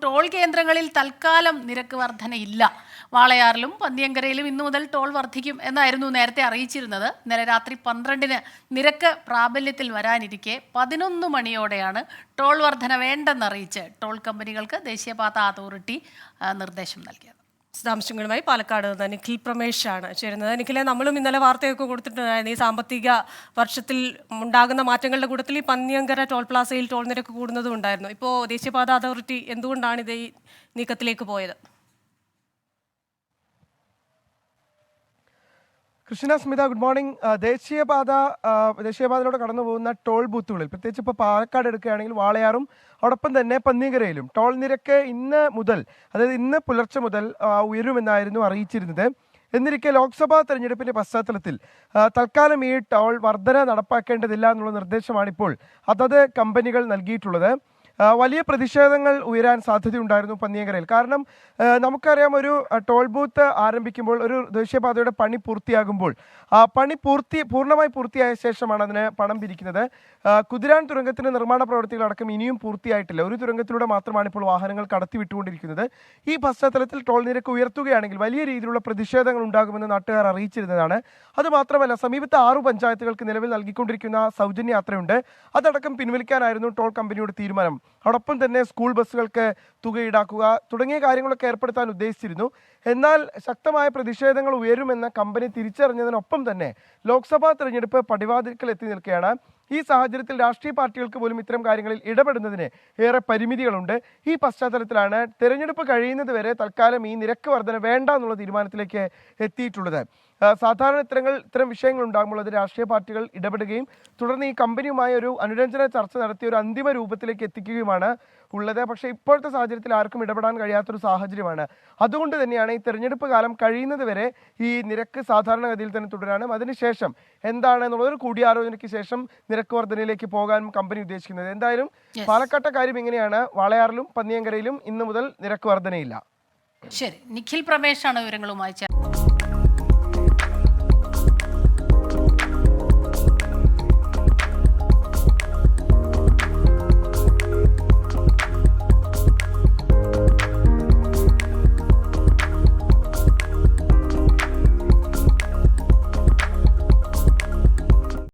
Toll കേന്ദ്രങ്ങളിൽ തൽക്കാലം നിരക്ക് വർധനയില്ല. വാളയാറിലും പന്നിയങ്കരയിലും ഇന്നു മുതൽ ടോൾ വർദ്ധിക്കും എന്നായിരുന്നു നേരത്തെ അറിയിച്ചിരുന്നത്. ഇന്നലെ രാത്രി 12-ന് നിരക്ക് പ്രാബല്യത്തിൽ വരാനിരിക്കെ 11 മണിയോടെയാണ് ടോൾ വർധന വേണ്ടെന്നറിയിച്ച് ടോൾ കമ്പനികൾക്ക് ദേശീയപാത അതോറിറ്റി നിർദ്ദേശം നൽകിയത്. വിശദാംശങ്ങളുമായി പാലക്കാട് നിന്ന് നിഖിൽ പ്രമേശാണ് ചേരുന്നത്. നിഖിലെ, നമ്മളും ഇന്നലെ വാർത്തയൊക്കെ കൊടുത്തിട്ടുണ്ടായിരുന്നു. ഈ സാമ്പത്തിക വർഷത്തിൽ ഉണ്ടാകുന്ന മാറ്റങ്ങളുടെ കൂട്ടത്തിൽ ഈ പന്നിയങ്കര ടോൾ പ്ലാസയിൽ ടോൾ നിരക്ക് കൂടുന്നതും ഉണ്ടായിരുന്നു. ഇപ്പോൾ ദേശീയപാത അതോറിറ്റി എന്തുകൊണ്ടാണ് ഇത് ഈ നീക്കത്തിലേക്ക് പോയത്? Krishna, Smitha, good morning. ദേശീയപാതയിലൂടെ കടന്നു പോകുന്ന ടോൾ ബൂത്തുകളിൽ, പ്രത്യേകിച്ച് ഇപ്പോൾ പാലക്കാട് എടുക്കുകയാണെങ്കിൽ വാളയാറും അതോടൊപ്പം തന്നെ പന്നിയങ്കരയിലും ടോൾ നിരക്ക് ഇന്ന് മുതൽ, അതായത് ഇന്ന് പുലർച്ചെ മുതൽ ഉയരുമെന്നായിരുന്നു അറിയിച്ചിരുന്നത്. എന്നിരിക്കെ ലോക്സഭാ തെരഞ്ഞെടുപ്പിന്റെ പശ്ചാത്തലത്തിൽ തൽക്കാലം ഈ ടോൾ വർധന നടപ്പാക്കേണ്ടതില്ല എന്നുള്ള നിർദ്ദേശമാണിപ്പോൾ അതത് കമ്പനികൾ നൽകിയിട്ടുള്ളത്. വലിയ പ്രതിഷേധങ്ങൾ ഉയരാൻ സാധ്യതയുണ്ടായിരുന്നു പന്നിയങ്കരയിൽ. കാരണം നമുക്കറിയാം, ഒരു ടോൾ ബൂത്ത് ആരംഭിക്കുമ്പോൾ, ഒരു ദേശീയപാതയുടെ പണി പൂർത്തിയാകുമ്പോൾ പൂർണ്ണമായി പൂർത്തിയായ ശേഷമാണ് അതിന് പണം പിരിക്കുന്നത്. കുതിരാൻ തുരങ്കത്തിന്റെ നിർമ്മാണ പ്രവൃത്തികളടക്കം ഇനിയും പൂർത്തിയായിട്ടില്ല. ഒരു തുരങ്കത്തിലൂടെ മാത്രമാണ് ഇപ്പോൾ വാഹനങ്ങൾ കടത്തിവിട്ടുകൊണ്ടിരിക്കുന്നത്. ഈ പശ്ചാത്തലത്തിൽ ടോൾ നിരക്ക് ഉയർത്തുകയാണെങ്കിൽ വലിയ രീതിയിലുള്ള പ്രതിഷേധങ്ങൾ ഉണ്ടാകുമെന്ന് നാട്ടുകാർ അറിയിച്ചിരുന്നതാണ്. അതുമാത്രമല്ല, സമീപത്തെ 6 പഞ്ചായത്തുകൾക്ക് നിലവിൽ നൽകിക്കൊണ്ടിരിക്കുന്ന സൗജന്യ യാത്രയുണ്ട്. അതടക്കം പിൻവലിക്കാനായിരുന്നു ടോൾ കമ്പനിയുടെ തീരുമാനം. അതോടൊപ്പം തന്നെ സ്കൂൾ ബസ്സുകൾക്ക് തുക ഈടാക്കുക തുടങ്ങിയ കാര്യങ്ങളൊക്കെ ഏർപ്പെടുത്താൻ ഉദ്ദേശിച്ചിരുന്നു. എന്നാൽ ശക്തമായ പ്രതിഷേധങ്ങൾ ഉയരുമെന്ന കമ്പനി തിരിച്ചറിഞ്ഞതിനൊപ്പം തന്നെ ലോക്സഭാ തെരഞ്ഞെടുപ്പ് പടിവാതിൽക്കൽ എത്തി നിൽക്കുകയാണ്. ഈ സാഹചര്യത്തിൽ രാഷ്ട്രീയ പാർട്ടികൾക്ക് പോലും ഇത്തരം കാര്യങ്ങളിൽ ഇടപെടുന്നതിന് ഏറെ പരിമിതികളുണ്ട്. ഈ പശ്ചാത്തലത്തിലാണ് തെരഞ്ഞെടുപ്പ് കഴിയുന്നത് വരെ തൽക്കാലം ഈ നിരക്ക് വർധന വേണ്ട എന്നുള്ള തീരുമാനത്തിലേക്ക് എത്തിയിട്ടുള്ളത്. സാധാരണ ഇത്തരം വിഷയങ്ങൾ ഉണ്ടാകുമ്പോൾ അത് രാഷ്ട്രീയ പാർട്ടികൾ ഇടപെടുകയും തുടർന്ന് ഈ കമ്പനിയുമായി ഒരു അനുരഞ്ജന ചർച്ച നടത്തി ഒരു അന്തിമ രൂപത്തിലേക്ക് എത്തിക്കുകയുമാണ് ഉള്ളത്. പക്ഷേ ഇപ്പോഴത്തെ സാഹചര്യത്തിൽ ആർക്കും ഇടപെടാൻ കഴിയാത്തൊരു സാഹചര്യമാണ്. അതുകൊണ്ട് തന്നെയാണ് ഈ തെരഞ്ഞെടുപ്പ് കാലം കഴിയുന്നത് വരെ ഈ നിരക്ക് സാധാരണഗതിയിൽ തന്നെ തുടരാനും അതിനുശേഷം എന്താണെന്നുള്ളൊരു കൂടിയാലോചനയ്ക്ക് ശേഷം നിരക്ക് വർധനയിലേക്ക് പോകാനും കമ്പനി ഉദ്ദേശിക്കുന്നത്. എന്തായാലും പാലക്കാട്ടെ കാര്യം ഇങ്ങനെയാണ്. വാളയാറിലും പന്നിയങ്കരയിലും ഇന്നു മുതൽ നിരക്ക് വർധനയില്ല. ശരി, നിഖിൽ പ്രമേശാണ് വിവരങ്ങളുമായി ചേർന്നത്.